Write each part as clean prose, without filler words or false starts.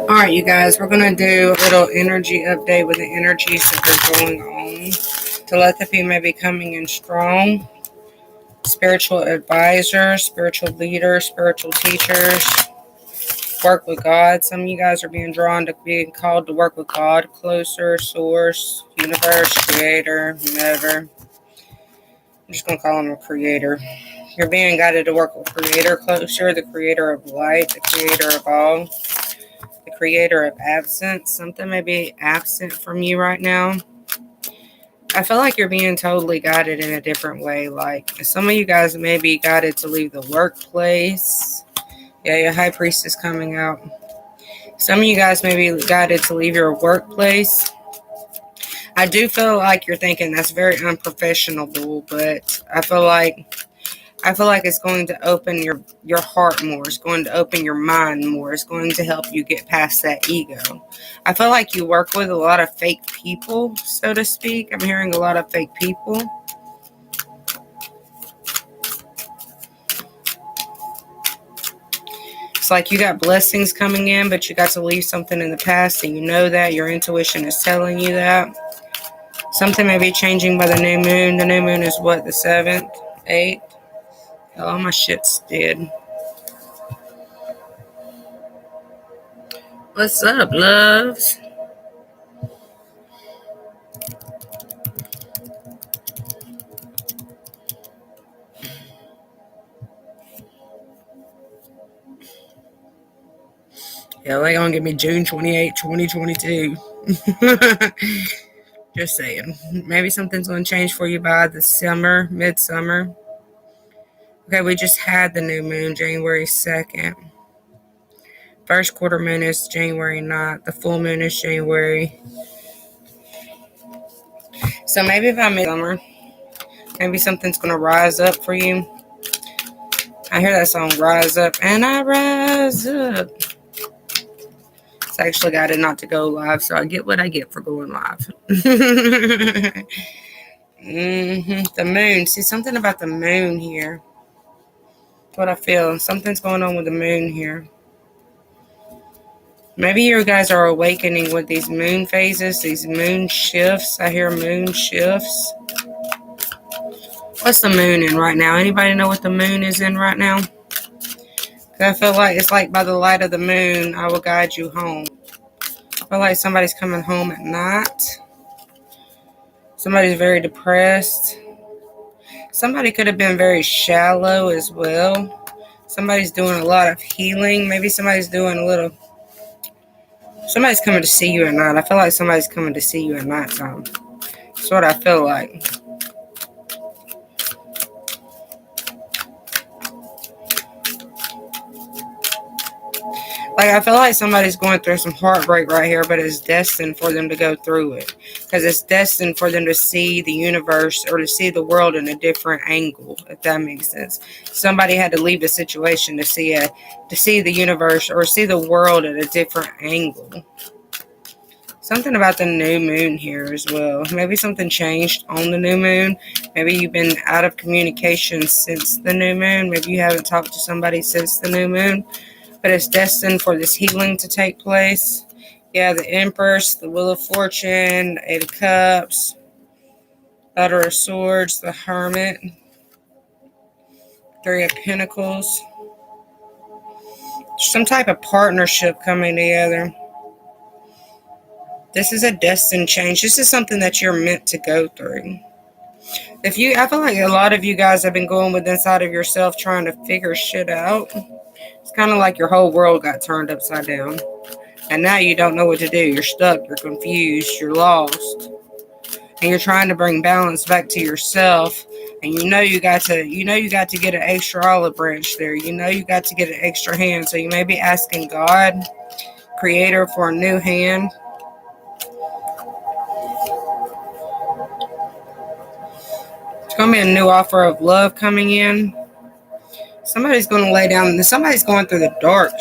All right, you guys, we're going to do a little energy update with the energies that are going on. Telepathy may be coming in strong. Spiritual advisors, spiritual leaders, spiritual teachers. Work with God. Some of you guys are being drawn to being called to work with God closer, source, universe, creator, whatever. I'm just going to call him a creator. You're being guided to work with creator closer, the creator of light, the creator of all. The creator of absence. Something may be absent from you right now. I feel like you're being totally guided in a different way. Like some of you guys may be guided to leave the workplace. Yeah, your high priest is coming out. Some of you guys may be guided to leave your workplace. I do feel like you're thinking that's very unprofessional, but I feel like it's going to open your heart more. It's going to open your mind more. It's going to help you get past that ego. I feel like you work with a lot of fake people, so to speak. I'm hearing a lot of fake people. It's like you got blessings coming in, but you got to leave something in the past, and you know that. Your intuition is telling you that. Something may be changing by the new moon. The new moon is what, the 7th, 8th? Oh, my shit's dead. What's up, loves? Yeah, they're going to give me June 28, 2022. Just saying. Maybe something's going to change for you by the summer, midsummer. Okay, we just had the new moon, January 2nd. First quarter moon is January 9th. The full moon is January. So maybe if I'm midsummer, maybe something's going to rise up for you. I hear that song, Rise Up, and I rise up. It's actually guided not to go live, so I get what I get for going live. The moon. See, something about the moon here. What I feel. Something's going on with the moon here. Maybe you guys are awakening with these moon phases, these moon shifts. I hear moon shifts. What's the moon in right now? Anybody know what the moon is in right now? I feel like it's like by the light of the moon, I will guide you home. I feel like somebody's coming home at night. Somebody's very depressed. Somebody could have been very shallow as well. Somebody's doing a lot of healing. Maybe somebody's doing a little... Somebody's coming to see you at night. I feel like somebody's coming to see you at nighttime. That's what I feel like. Like, I feel like somebody's going through some heartbreak right here, but it's destined for them to go through it. Because it's destined for them to see the universe or to see the world in a different angle, if that makes sense. Somebody had to leave the situation to see the universe or see the world at a different angle. Something about the new moon here as well. Maybe something changed on the new moon. Maybe you've been out of communication since the new moon. Maybe you haven't talked to somebody since the new moon. But it's destined for this healing to take place. Yeah, the Empress, the Wheel of Fortune, 8 of Cups, Daughter of Swords, the Hermit, 3 of Pentacles. Some type of partnership coming together. This is a destined change. This is something that you're meant to go through. I feel like a lot of you guys have been going with inside of yourself trying to figure shit out. It's kind of like your whole world got turned upside down. And now you don't know what to do. You're stuck. You're confused. You're lost. And you're trying to bring balance back to yourself. And you know you got to get an extra olive branch there. You know you got to get an extra hand. So you may be asking God, Creator, for a new hand. It's going to be a new offer of love coming in. Somebody's going to lay down. Somebody's going through the dark.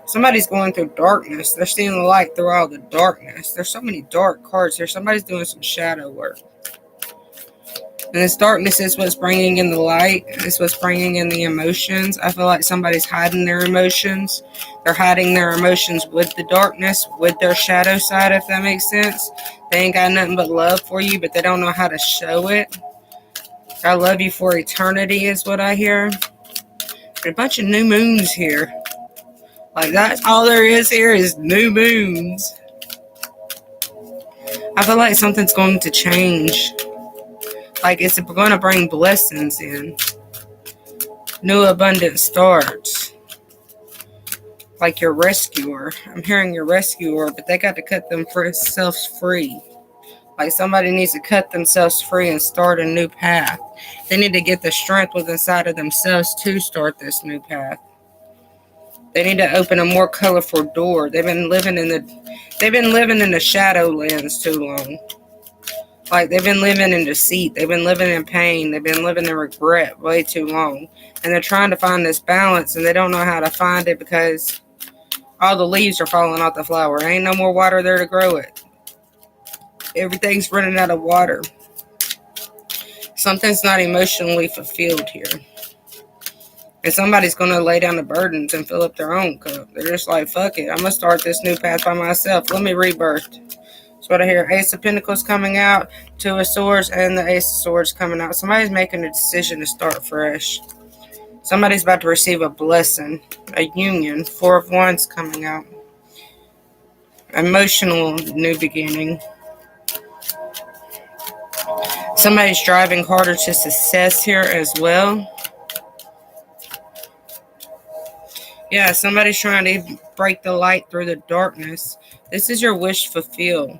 Somebody's going through darkness. They're seeing the light through all the darkness. There's so many dark cards here. Somebody's doing some shadow work. And this darkness is what's bringing in the light. It's what's bringing in the emotions. I feel like somebody's hiding their emotions. They're hiding their emotions with the darkness, with their shadow side, if that makes sense. They ain't got nothing but love for you, but they don't know how to show it. I love you for eternity is what I hear. A bunch of new moons here. Like, that's all there is here is new moons. I feel like something's going to change. Like, it's going to bring blessings in. New abundant starts. Like your rescuer. I'm hearing your rescuer, but they got to cut themselves free. Like, somebody needs to cut themselves free and start a new path. They need to get the strength within inside of themselves to start this new path. They need to open a more colorful door. They've been living in the shadowlands too long. Like, they've been living in deceit. They've been living in pain. They've been living in regret way too long. And they're trying to find this balance, and they don't know how to find it because all the leaves are falling off the flower. There ain't no more water there to grow it. Everything's running out of water. Something's not emotionally fulfilled here. And somebody's going to lay down the burdens and fill up their own cup. They're just like, fuck it. I'm going to start this new path by myself. Let me rebirth. That's what I hear. Ace of Pentacles coming out. Two of Swords and the Ace of Swords coming out. Somebody's making a decision to start fresh. Somebody's about to receive a blessing. A union. Four of Wands coming out. Emotional new beginning. Somebody's driving harder to success here as well. Yeah, somebody's trying to break the light through the darkness. This is your wish fulfilled.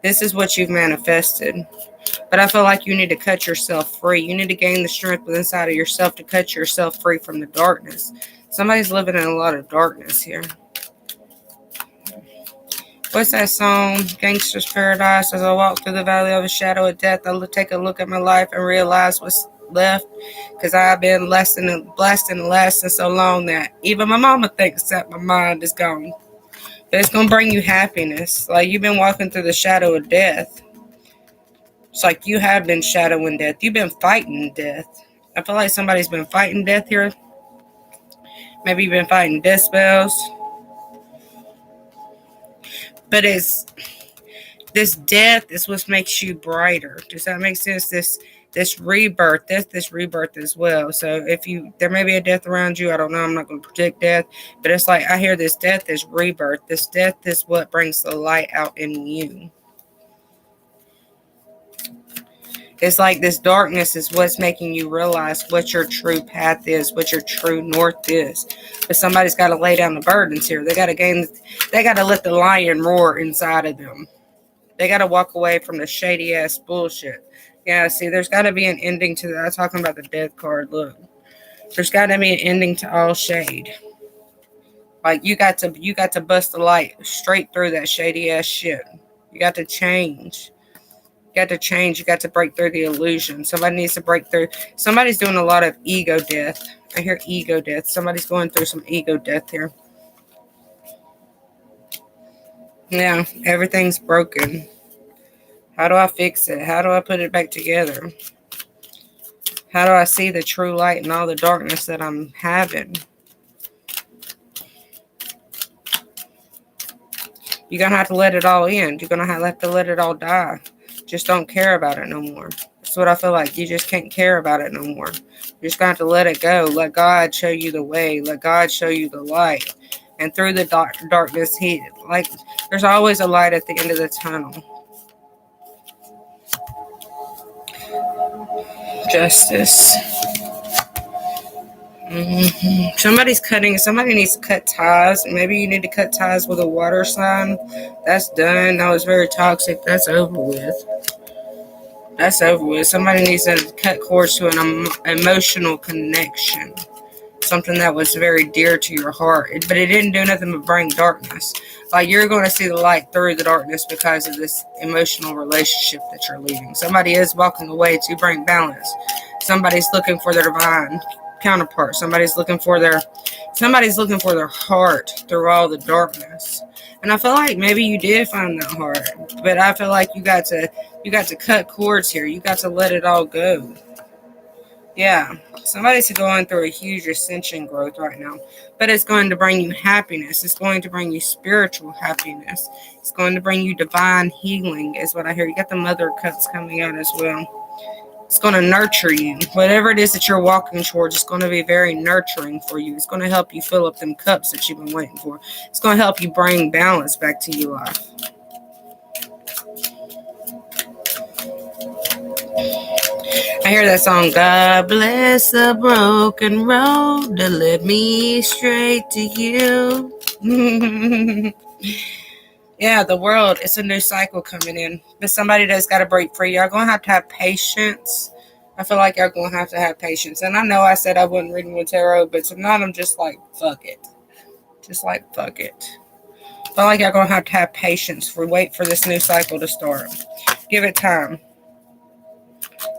This is what you've manifested. But I feel like you need to cut yourself free. You need to gain the strength inside of yourself to cut yourself free from the darkness. Somebody's living in a lot of darkness here. What's that song? Gangster's Paradise. As I walk through the valley of the shadow of death, I take a look at my life and realize what's left, because I've been blessed and lasting so long that even my mama thinks that my mind is gone. But it's gonna bring you happiness. Like, you've been walking through the shadow of death. It's like you have been shadowing death. You've been fighting death. I feel like somebody's been fighting death here. Maybe you've been fighting death spells. But it's this death is what makes you brighter. Does that make sense? This rebirth, this rebirth as well. So there may be a death around you. I don't know. I'm not going to predict death. But it's like I hear this death is rebirth. This death is what brings the light out in you. It's like this darkness is what's making you realize what your true path is, what your true north is. But somebody's got to lay down the burdens here. They got to let the lion roar inside of them. They got to walk away from the shady ass bullshit. Yeah, see, there's got to be an ending to that. I'm talking about the death card. Look, there's got to be an ending to all shade. Like, you got to bust the light straight through that shady ass shit. You got to change. You got to change. You got to break through the illusion. Somebody needs to break through. Somebody's doing a lot of ego death. I hear ego death. Somebody's going through some ego death here. Yeah, everything's broken. How do I fix it? How do I put it back together? How do I see the true light in all the darkness that I'm having? You're going to have to let it all in. You're going to have to let it all die. Just don't care about it no more. That's what I feel like. You just can't care about it no more. You're just going to have to let it go. Let God show you the way. Let God show you the light. And through the darkness, there's always a light at the end of the tunnel. Justice. Somebody needs to cut ties. Maybe you need to cut ties with a water sign. That's done. That was very toxic. That's over with. Somebody needs to cut cords to an emotional connection. Something that was very dear to your heart. But it didn't do nothing but bring darkness. Like, you're going to see the light through the darkness because of this emotional relationship that you're leaving. Somebody is walking away to bring balance. Somebody's looking for their divine counterpart. Somebody's looking for their heart through all the darkness. And I feel like maybe you did find that heart, but I feel like you got to You got to cut cords here. You got to let it all go. Yeah, somebody's going through a huge ascension growth right now, but it's going to bring you happiness. It's going to bring you spiritual happiness. It's going to bring you divine healing, is what I hear. You got the mother cups coming out as well. It's going to nurture you. Whatever it is that you're walking towards, it's going to be very nurturing for you. It's going to help you fill up them cups that you've been waiting for. It's going to help you bring balance back to your life. I hear that song, God bless the broken road to lead me straight to you. Yeah, the world, it's a new cycle coming in. But somebody that's got to break free. Y'all going to have patience. I feel like y'all going to have patience. And I know I said I wasn't reading with tarot, but tonight I'm just like, fuck it. Just like, fuck it. I feel like y'all going to have patience. Wait for this new cycle to start. Give it time.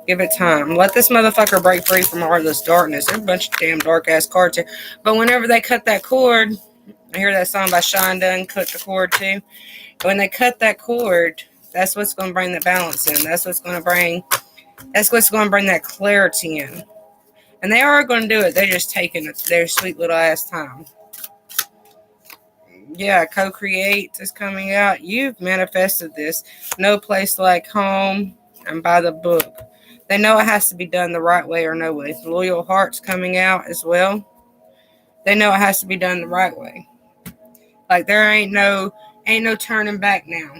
Give it time. Let this motherfucker break free from all this darkness. There's a bunch of damn dark-ass cards here. But whenever they cut that cord, I hear that song by Sean Dunn, Cut the Cord too. When they cut that cord, that's what's going to bring the balance in. That's what's going to bring that clarity in. And they are going to do it. They're just taking their sweet little ass time. Yeah, co-create is coming out. You've manifested this. No place like home and by the book. They know it has to be done the right way or no way. Loyal hearts coming out as well. They know it has to be done the right way. Like there ain't no turning back now.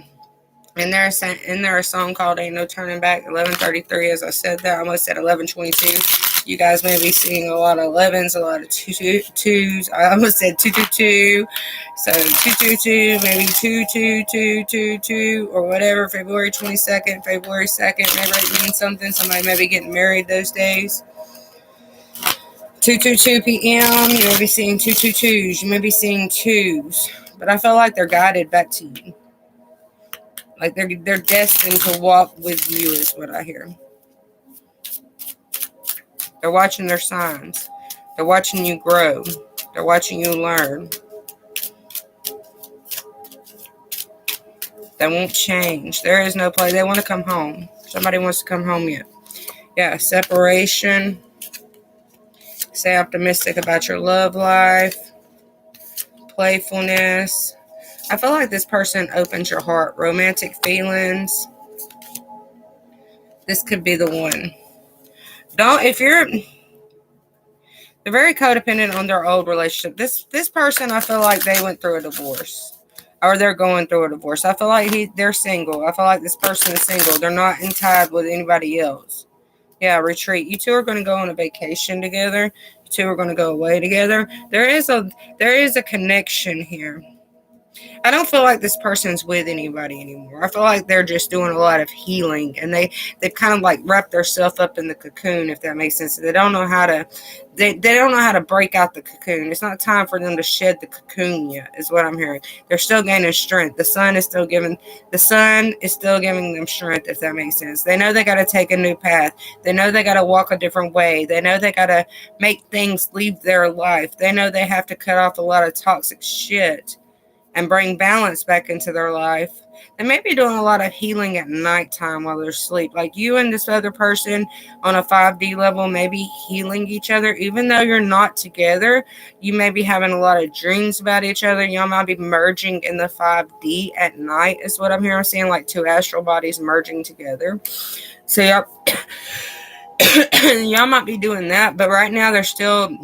And there's a song called Ain't No Turning Back, 11:33. As I said that, I almost said 11:22. You guys may be seeing a lot of 11s, a lot of 2s. I almost said 222. So 222, maybe 22222 or whatever. February 22nd, February 2nd. Maybe it means something. Somebody may be getting married those days. 2:22 p.m. You may be seeing 222s. You may be seeing 2s. But I feel like they're guided back to you. Like they're destined to walk with you is what I hear. They're watching their signs. They're watching you grow. They're watching you learn. They won't change. There is no play. They want to come home. Somebody wants to come home yet. Yeah, separation. Stay optimistic about your love life. Playfulness. I feel like this person opens your heart. Romantic feelings. This could be the one. They're very codependent on their old relationship. This person, I feel like they went through a divorce. Or they're going through a divorce. I feel like they're single. I feel like this person is single. They're not entitled with anybody else. Yeah, retreat. You two are going to go on a vacation together. You two are going to go away together. There is a connection here. I don't feel like this person's with anybody anymore. I feel like they're just doing a lot of healing, and they've kind of like wrapped themselves up in the cocoon, if that makes sense. They don't know how to break out the cocoon. It's not time for them to shed the cocoon yet, is what I'm hearing. They're still gaining strength. The sun is still giving them strength, if that makes sense. They know they got to take a new path. They know they got to walk a different way. They know they got to make things leave their life. They know they have to cut off a lot of toxic shit and bring balance back into their life. They may be doing a lot of healing at nighttime while they're asleep. Like you and this other person on a 5D level may be healing each other. Even though you're not together, you may be having a lot of dreams about each other. Y'all might be merging in the 5D at night is what I'm hearing. I'm seeing like two astral bodies merging together. So y'all might be doing that. But right now they're still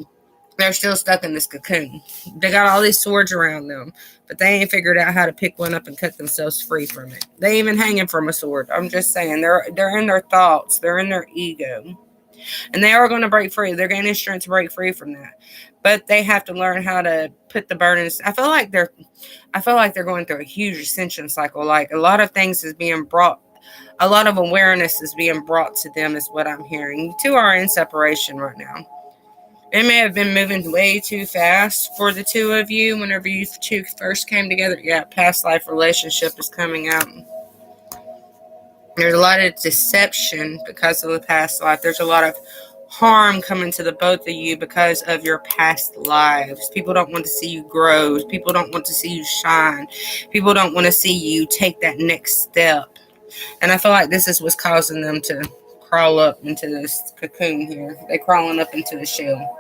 stuck in this cocoon. They got all these swords around them, but they ain't figured out how to pick one up and cut themselves free from it. They even hanging from a sword. I'm just saying, they're in their thoughts. They're in their ego. And they are going to break free. They're gaining strength to break free from that. But they have to learn how to put the burdens. I feel like they're going through a huge ascension cycle. Like a lot of things is being brought. A lot of awareness is being brought to them is what I'm hearing. You two are in separation right now. It may have been moving way too fast for the two of you whenever you two first came together. Yeah, past life relationship is coming out. There's a lot of deception because of the past life. There's a lot of harm coming to the both of you because of your past lives. People don't want to see you grow. People don't want to see you shine. People don't want to see you take that next step. And I feel like this is what's causing them to crawl up into this cocoon here. They're crawling up into the shell.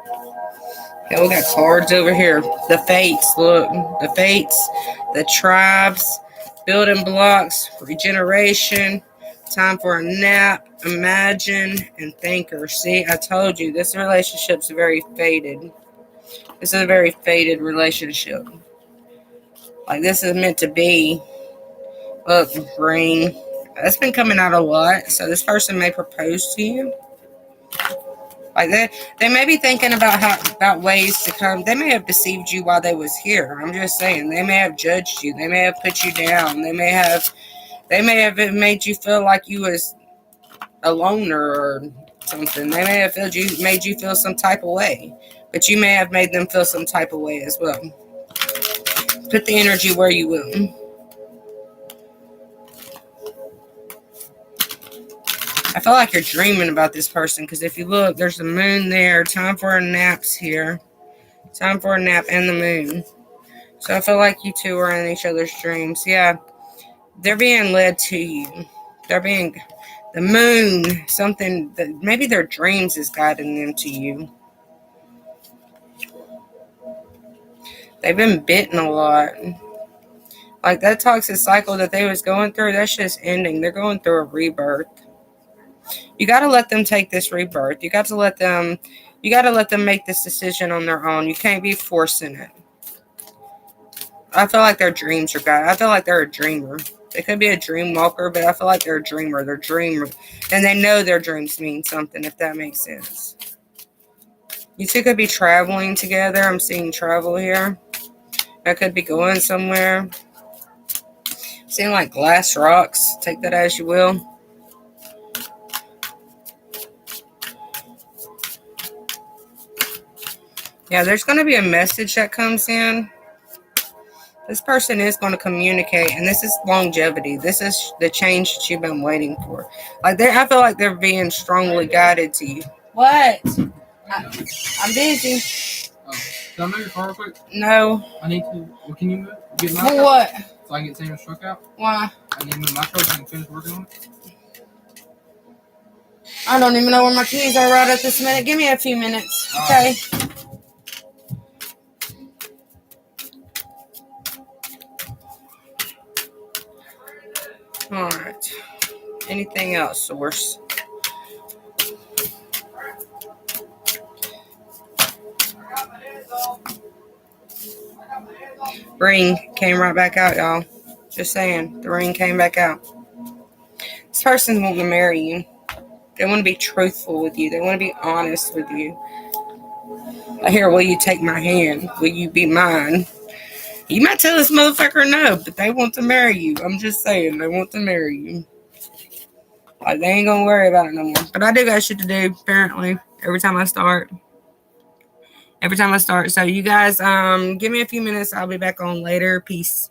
Okay, we got cards over here. The fates, look. The fates, the tribes, building blocks, regeneration, time for a nap, imagine, and thinker. See, I told you, this relationship's very faded. This is a very faded relationship. Like, this is meant to be. Look, ring. That's been coming out a lot. So this person may propose to you. Like they may be thinking about ways to come. They may have deceived you while they was here. I'm just saying. They may have judged you. They may have put you down. They may have made you feel like you was a loner or something. They may have made you feel some type of way. But you may have made them feel some type of way as well. Put the energy where you will. I feel like you're dreaming about this person because if you look, there's the moon there. Time for a nap's here. Time for a nap and the moon. So I feel like you two are in each other's dreams. Yeah, they're being led to you. They're being the moon. Something that maybe their dreams is guiding them to you. They've been bitten a lot. Like that toxic cycle that they was going through, that's just ending. They're going through a rebirth. You got to let them take this rebirth. You got to let them make this decision on their own. You can't be forcing it. I feel like their dreams are guided. I feel like they're a dreamer. They could be a dream walker, but I feel like they're a dreamer. They're dreamer. And they know their dreams mean something, if that makes sense. You two could be traveling together. I'm seeing travel here. I could be going somewhere. I'm seeing like glass rocks. Take that as you will. Yeah, there's going to be a message that comes in. This person is going to communicate, and this is longevity. This is the change that you've been waiting for. Like I feel like they're being strongly guided to you. What? I'm busy. Oh, can I move your car real quick? No. I need to. Well, can you move? Get my For what? So I can get Samuel's truck out? Why? I need to move my truck so I can finish working on it. I don't even know where my keys are right at this minute. Give me a few minutes, okay? All right. Anything else, source? Ring came right back out, y'all. Just saying, the ring came back out. This person's wanting to marry you. They want to be truthful with you. They want to be honest with you. I hear, will you take my hand? Will you be mine? You might tell this motherfucker no, but they want to marry you. I'm just saying, they want to marry you. Like, they ain't gonna worry about it no more. But I do got shit to do, apparently, every time I start. So you guys, give me a few minutes. I'll be back on later. Peace.